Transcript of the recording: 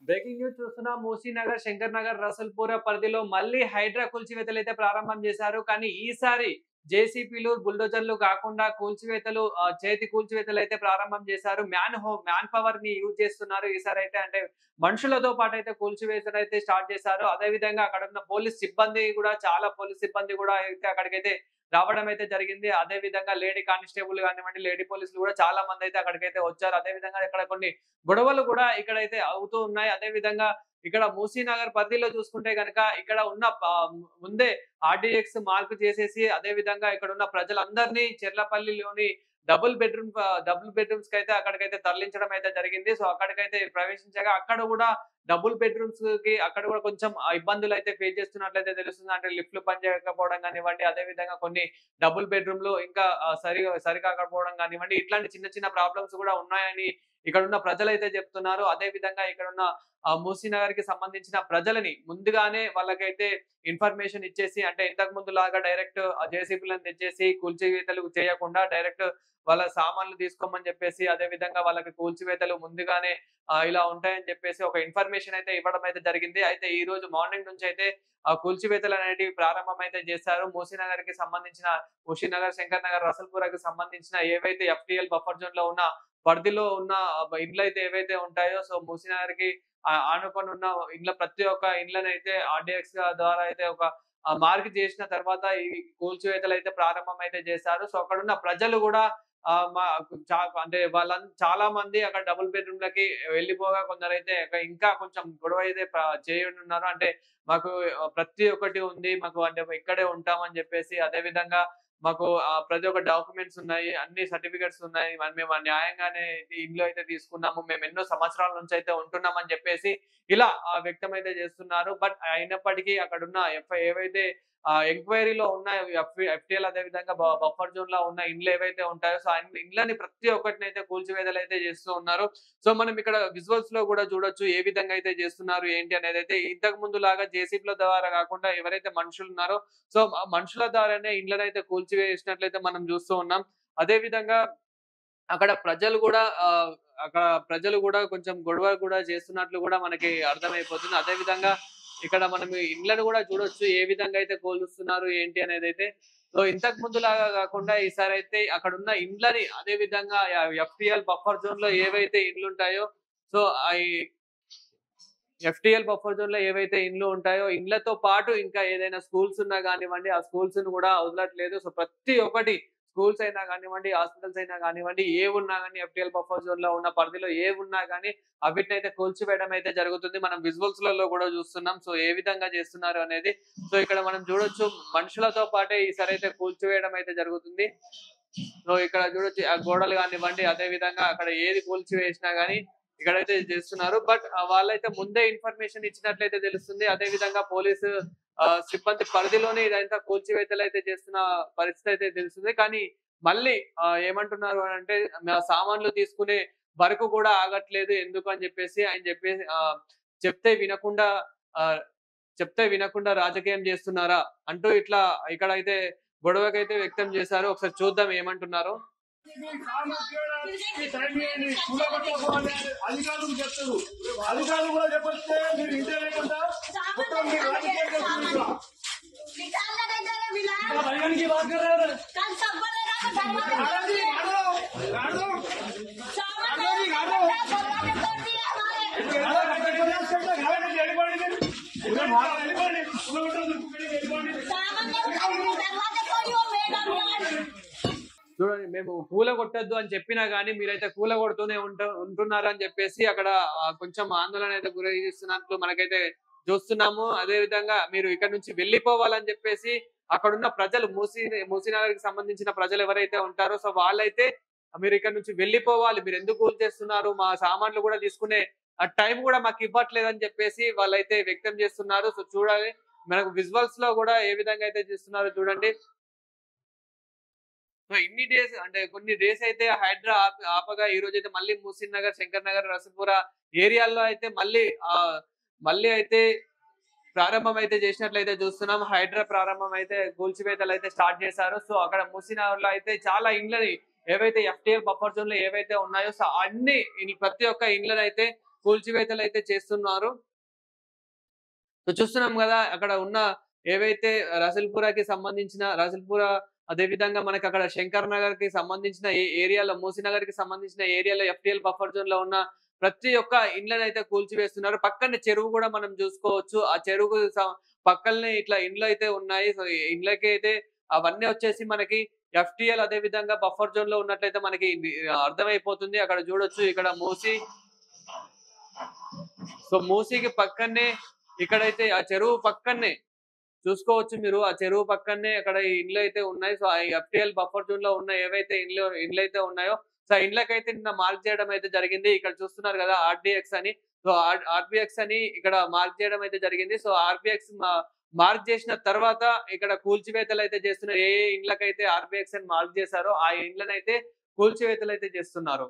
Breaking news చూస్తున్నాం. మూసీనగర్, శంకర్ నగర్, రసూల్పుర పరిధిలో మళ్ళీ హైడ్రా కూల్చివేతలైతే ప్రారంభం చేశారు. కానీ ఈసారి జేసీపీలు, బుల్డోజర్లు కాకుండా చేతి కూల్చివేతలైతే ప్రారంభం చేశారు. మ్యాన్ పవర్‌ని యూజ్ చేస్తున్నారు. ఈసారైతే అంటే మనుషులతో పాటైతే కూల్చివేతలైతే స్టార్ట్ చేశారు. అదే విధంగా అక్కడున్న పోలీస్ సిబ్బంది కూడా అయితే అక్కడికైతే రావడం అయితే జరిగింది. అదే విధంగా లేడీ కానిస్టేబుల్ గానివ్వండి, లేడీ పోలీసులు కూడా చాలా మందైతే అక్కడికైతే వచ్చారు. అదే విధంగా ఇక్కడ కొన్ని గొడవలు కూడా ఇక్కడైతే అవుతూ ఉన్నాయి. అదే విధంగా ఇక్కడ మూసీనగర్ పరిధిలో చూసుకుంటే గనక ఇక్కడ ఉన్న ముందే ఆర్‌డీఎక్స్ మార్క్ చేసేసి అదే విధంగా ఇక్కడున్న ప్రజలందరినీ చెర్లపల్లిలోని డబుల్ బెడ్‌రూమ్స్‌కైతే అక్కడికైతే తరలించడం అయితే జరిగింది. సో, అక్కడికైతే ప్రవేశించగా అక్కడ గూడా అక్కడ గూడా కొంచెం ఇబ్బందులైతే ఫేస్ చేస్తున్నట్లయితే తెలుస్తుంది. అంటే లిఫ్ట్‌లు పనిచేయకపోవడం గానివ్వండి, అదే విధంగా కొన్ని డబుల్ బెడ్‌రూమ్‌లు ఇంకా సరికాకపోవడం గానివ్వండి, ఇట్లాంటి చిన్న చిన్న ప్రాబ్లమ్స్ గూడా ఉన్నాయని ఇక్కడున్న ప్రజలైతే చెప్తున్నారు. అదే విధంగా ఇక్కడున్న మూసీనగర్‌కి సంబంధించిన ప్రజలని ముందుగానే వాళ్ళకైతే ఇన్ఫర్మేషన్ ఇచ్చేసి అంటే ఇంతకు ముందులాగా డైరెక్ట్ జేసీబీలను తెచ్చేసి కూల్చివేతలు చేయకుండా డైరెక్ట్ వాళ్ళ సామాన్లు తీసుకోమని చెప్పేసి, అదే విధంగా వాళ్ళకి కూల్చివేతలు ముందుగానే ఇలా ఉంటాయని చెప్పేసి ఒక ఇన్ఫర్మేషన్ అయితే ఇవ్వడం అయితే జరిగింది. అయితే ఈ రోజు మార్నింగ్ నుంచయితే కూల్చివేతలనేటివి ప్రారంభమైతే చేశారు. మూసీనగర్, శంకర్ నగర్, రసల్పురకి సంబంధించిన ఏవైతే ఎఫ్‌టీఎల్ బఫర్ జోన్‌లో ఉన్న పరిధిలో ఉన్న ఇండ్లయితే ఏవైతే ఉంటాయో సో, మూసీనగర్‌కి ఆనుకొనున్న ప్రతి ఒక్క ఇండ్లనైతే ఆర్‌డీఎక్స్ ద్వారా అయితే ఒక మార్క్ చేసిన తర్వాత ఈ కూల్చివేతలైతే ప్రారంభమైతే చేశారు. సో, అక్కడున్న ప్రజలు గూడా ఆహ్, మా చా అంటే చాలా మంది అక్కడ డబుల్ బెడ్‌రూమ్‌లకి వెళ్ళిపోగా కొందరైతే ఇంకా కొంచెం గొడవైతే చేయనున్నారు. అంటే మాకు ప్రతి ఒక్కటి ఉంది. మాకు అంటే ఇక్కడే ఉంటామని జెప్పేసి అదే విధంగా మాకు ప్రతి ఒక్క డాక్యుమెంట్స్ ఉన్నాయి. అన్ని సర్టిఫికేట్స్ ఉన్నాయి. మేము న్యాయంగానే ఇల్లు అయితే తీసుకున్నాము. మేము ఎన్నో సంవత్సరాల నుంచి అయితే ఉంటున్నామని చెప్పేసి ఇలా వ్యక్తమైతే చేస్తున్నారు. బట్ అయినప్పటికీ అక్కడున్న ఏవైతే ఎంక్వైరీలో ఉన్న ఎఫ్‌టీఎల్ అదే విధంగా బఫర్ జోన్‌లో ఉన్న ఇండ్లు ఏవైతే ఉంటాయో సో, ఆ ఇండ్లని ప్రతి ఒక్కటినైతే కూల్చివేతలైతే చేస్తూ ఉన్నారు. సో, మనం ఇక్కడ విజువల్స్‌లో గూడా చూడొచ్చు. ఏ విధంగా అయితే చేస్తున్నారు ఏంటి అనేదైతే ఇంతకు ముందులాగా జేసీబీల ద్వారా గాకుండా ఎవరైతే మనుషులున్నారో సో, మనుషుల ద్వారానే ఇండ్లనైతే కూల్చివేసినట్లయితే మనం జూస్తూ ఉన్నాం. అదే విధంగా అక్కడ ప్రజలు గూడా కొంచెం గొడవ గూడా చేస్తున్నట్లు గూడా మనకి అర్థమైపోతుంది. అదే విధంగా ఇక్కడ మనం ఇండ్లను గూడా చూడొచ్చు. ఏ విధంగా అయితే కూలుస్తున్నారు ఏంటి అనేదైతే. సో, ఇంతకు ముందులాగా గాకుండా ఈసారైతే అక్కడున్న ఇండ్లని అదే విధంగా ఎఫ్‌టీఎల్ బఫర్ జోన్‌లో ఏవైతే ఇండ్లుంటాయో సో, అయి ఎఫ్‌టీఎల్ బఫర్ జోన్‌లో ఏవైతే ఇండ్లు ఉంటాయో, ఇండ్లతో పాటు ఇంకా ఏదైనా స్కూల్స్ ఉన్నా గానివ్వండి, ఆ స్కూల్స్‌ని గూడా వదలట్లేదు. సో, ప్రతి ఒక్కటి స్కూల్స్ అయినా గానివ్వండి, హాస్పిటల్స్ అయినా గానివ్వండి, ఏవున్నా గాని ఎఫ్‌టీఎల్ బఫర్ జోన్‌లో ఉన్న పరిధిలో ఏవున్నా గాని అవిటినైతే కూల్చివేయడం అయితే జరుగుతుంది. మనం విజువల్స్‌లలో గూడా చూస్తున్నాం. సో, ఏ విధంగా చేస్తున్నారు అనేది. సో, ఇక్కడ మనం చూడొచ్చు మనుషులతో పాటే ఈసారైతే కూల్చివేయడం అయితే జరుగుతుంది. సో, ఇక్కడ చూడొచ్చు ఆ గోడలు గానివ్వండి, అదే విధంగా అక్కడ ఏది కూల్చివేసినా గాని ఇక్కడైతే చేస్తున్నారు. బట్ వాళ్ళైతే ముందే ఇన్ఫర్మేషన్ ఇచ్చినట్లయితే తెలుస్తుంది. అదే విధంగా పోలీసు సిబ్బంది పరిధిలోనే ఇదంతా కూల్చివేతలైతే చేస్తున్న పరిస్థితి అయితే తెలుస్తుంది. కానీ మళ్ళీ ఏమంటున్నారు అనంటే సామాన్లు తీసుకునే వరకు కూడా ఆగట్లేదు. ఎందుకు అని చెప్పేసి ఆయన చెప్తే వినకుండా ఆహ్, చెప్తే వినకుండా రాజకీయం చేస్తున్నారా? అంటూ ఇట్లా ఇక్కడైతే గొడవకైతే వ్యక్తం చేశారు. ఒకసారి చూద్దాం ఏమంటున్నారో. అధికారులు చెప్తారు. అధికారులు కూడా చెప్పొస్తే మీరు ఇంటే లేకుండా మొత్తం మీరు రాజకీయం చేస్తున్నారు. भैया बात कर रहे हैं చూడండి మేము కూలగొట్టొద్దు అని చెప్పినా గాని మీరైతే కూలగొడుతూనే ఉంటున్నారని చెప్పేసి అక్కడ కొంచెం ఆందోళన అయితే గురి చేస్తున్నట్లు మనకైతే చూస్తున్నాము. అదే విధంగా మీరు ఇక్కడ నుంచి వెళ్ళిపోవాలని చెప్పేసి అక్కడున్న ప్రజలు మూసీనగర్‌కి సంబంధించిన ప్రజలు ఎవరైతే ఉంటారో సో వాళ్ళైతే మీరు ఇక్కడ నుంచి వెళ్ళిపోవాలి. మీరెందుకు కూల్చేస్తున్నారు? మా సామాన్లు కూడా తీసుకునే టైం కూడా మాకివ్వట్లేదని చెప్పేసి వాళ్ళైతే వ్యక్తం చేస్తున్నారు. సో చూడాలి. మనకు విజువల్స్‌లో కూడా ఏ విధంగా అయితే చేస్తున్నారో చూడండి. సో ఇన్ని డేస్ అంటే కొన్ని డేస్ అయితే హైడ్రా ఆపగా ఈ రోజైతే మళ్ళీ ముహసిన్ నగర్, శంకర్ నగర్, రసూల్‌పుర ఏరియాల్లో అయితే మళ్ళీ అయితే ప్రారంభం అయితే చేసినట్లయితే చూస్తున్నాం. హైడ్రా ప్రారంభం అయితే కూల్చివేతలైతే స్టార్ట్ చేశారు. సో అక్కడ ముహసినగర్‌లో అయితే చాలా ఇండ్లని ఏవైతే ఎఫ్‌టీఎల్ బఫర్ జోన్‌లో ఏవైతే ఉన్నాయో సో ప్రతి ఒక్క ఇండ్లనైతే కూల్చివేతలు అయితే చేస్తున్నారు. సో చూస్తున్నాం గదా! అక్కడ ఉన్న ఏవైతే రసూల్‌పురకి సంబంధించిన రసూల్‌పుర అదే విధంగా మనకక్కడ శంకర్ నగర్‌కి సంబంధించిన ఏరియాలో మూసీనగర్‌కి సంబంధించిన ఏరియాలో ఎఫ్‌టీఎల్ బఫర్ జోన్‌లో ఉన్న ప్రతి ఒక్క ఇండ్లనైతే కూల్చివేస్తున్నారు. పక్కనే చెరువు గూడా మనం జూసుకోవచ్చు. ఆ చెరువుకు పక్కలనే ఇట్లా ఇండ్లయితే ఉన్నాయి. సో, ఈ ఇండ్లకైతే అవన్నీ వచ్చేసి మనకి ఎఫ్‌టీఎల్ అదే విధంగా బఫర్ జోన్‌లో ఉన్నట్లయితే మనకి అర్థమైపోతుంది. అక్కడ జూడొచ్చు. ఇక్కడ మూసీకి పక్కనే ఇక్కడైతే ఆ చెరువు పక్కనే చూసుకోవచ్చు మీరు. ఆ చెరువు పక్కనే అక్కడ ఈ ఇండ్లయితే ఉన్నాయి. సో, ఆ ఎఫ్‌టీఎల్ బఫర్ జోన్‌లో ఉన్న ఏవైతే ఇండ్లయితే ఉన్నాయో, సో, ఆ ఇండ్లకైతే నిన్న మార్క్ చేయడం అయితే జరిగింది. ఇక్కడ చూస్తున్నారు గదా! ఆర్‌డీఎక్స్ అని. సో, ఆర్‌బీఎక్స్ అని ఇక్కడ మార్క్ చేయడం అయితే జరిగింది. సో, ఆర్‌బీఎక్స్ మార్క్ చేసిన తర్వాత ఇక్కడ కూల్చివేతలైతే చేస్తున్నారు. ఏ ఇండ్లకైతే ఆర్‌బీఎక్స్ అని మార్క్ చేశారో, ఆ ఇండ్లనైతే కూల్చివేతలైతే చేస్తున్నారు.